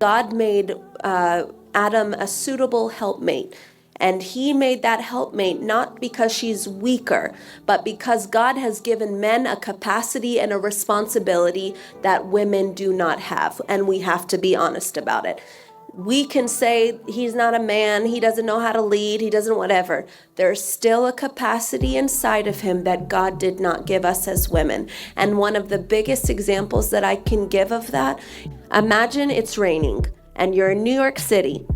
God made Adam a suitable helpmate. And he made that helpmate not because she's weaker, but because God has given men a capacity and a responsibility that women do not have. And we have to be honest about it. We can say he's not a man, he doesn't know how to lead, he doesn't whatever. There's still a capacity inside of him that God did not give us as women. And one of the biggest examples that I can give of that, imagine it's raining and you're in New York City.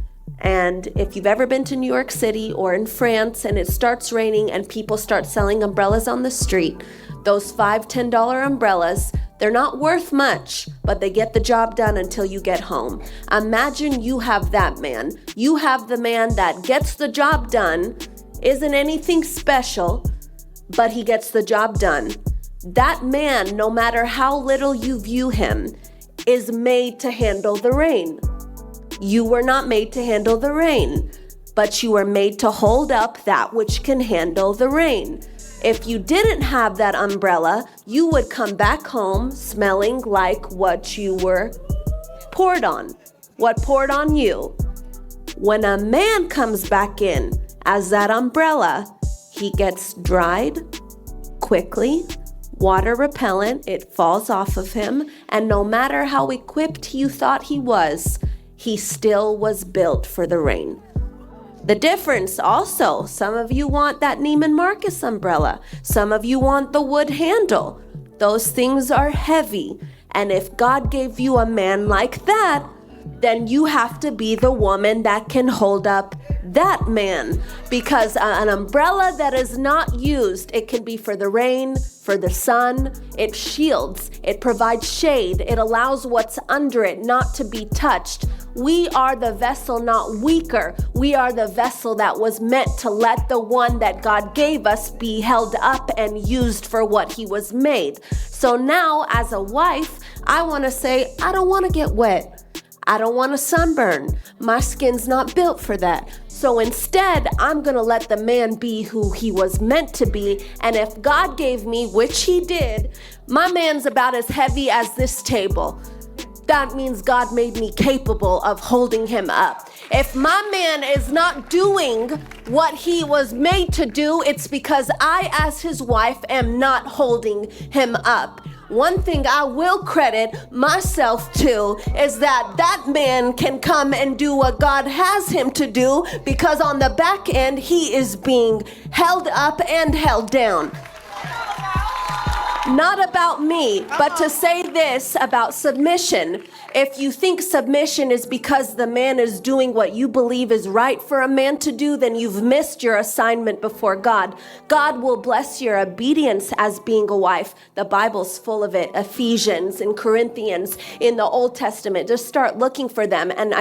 And if you've ever been to New York City or in France and it starts raining and people start selling umbrellas on the street, those $5, $10 umbrellas, they're not worth much, but they get the job done until you get home. Imagine you have that man. You have the man that gets the job done, isn't anything special, but he gets the job done. That man, no matter how little you view him, is made to handle the rain. You were not made to handle the rain, but you were made to hold up that which can handle the rain. If you didn't have that umbrella, you would come back home smelling like what you were poured on, what poured on you. When a man comes back in as that umbrella, he gets dried quickly, water repellent, it falls off of him, and no matter how equipped you thought he still was built for the rain. The difference also, some of you want that Neiman Marcus umbrella. Some of you want the wood handle. Those things are heavy. And if God gave you a man like that, then you have to be the woman that can hold up that man. Because an umbrella that is not used, it can be for the rain, for the sun, it shields, it provides shade, it allows what's under it not to be touched. We are the vessel, not weaker. We are the vessel that was meant to let the one that God gave us be held up and used for what he was made. So now, as a wife, I want to say, I don't want to get wet. I don't want to sunburn. My skin's not built for that. So instead, I'm going to let the man be who he was meant to be. And if God gave me, which he did, my man's about as heavy as this table. That means God made me capable of holding him up. If my man is not doing what he was made to do, it's because I, as his wife, am not holding him up. One thing I will credit myself to is that man can come and do what God has him to do, because on the back end, he is being held up and held down. Not about me, but to say this about submission. If you think submission is because the man is doing what you believe is right for a man to do, then you've missed your assignment before God. God will bless your obedience as being a wife. The Bible's full of it. Ephesians and Corinthians in the Old Testament. Just start looking for them. And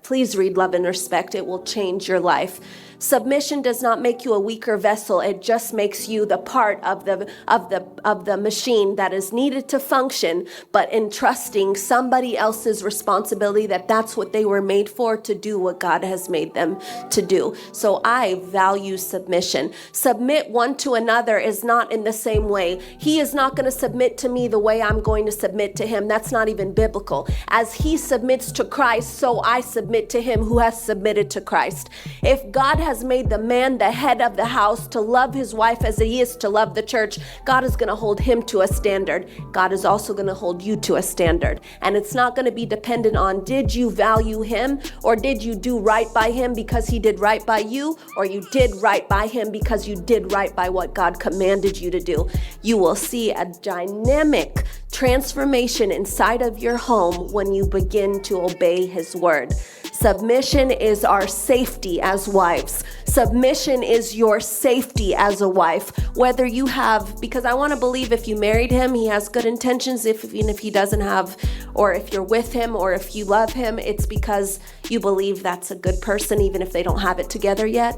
please read Love and Respect. It will change your life. Submission does not make you a weaker vessel. It just makes you the part of the machine that is needed to function, but entrusting somebody else's responsibility that's what they were made for, to do what God has made them to do. So I value submission. Submit one to another is not in the same way. He is not going to submit to me the way I'm going to submit to him. That's not even biblical. As he submits to Christ, so I submit to him who has submitted to Christ. If God has made the man the head of the house to love his wife as he is to love the church, God is going to hold him to a standard. God is also going to hold you to a standard. And it's not going to be dependent on, did you value him, or did you do right by him because he did right by you, or you did right by him because you did right by what God commanded you to do. You will see a dynamic transformation inside of your home when you begin to obey his word. Submission is our safety as wives. Submission is your safety as a wife. Whether you have, because I want to believe if you married him, he has good intentions. Even if he doesn't have, or if you're with him, or if you love him, it's because you believe that's a good person, even if they don't have it together yet.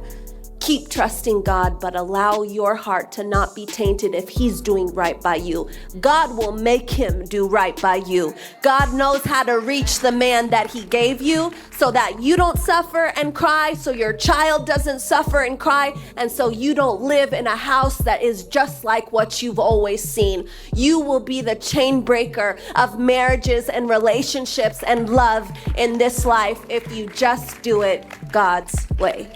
Keep trusting God, but allow your heart to not be tainted if he's doing right by you. God will make him do right by you. God knows how to reach the man that he gave you so that you don't suffer and cry, so your child doesn't suffer and cry, and so you don't live in a house that is just like what you've always seen. You will be the chain breaker of marriages and relationships and love in this life if you just do it God's way.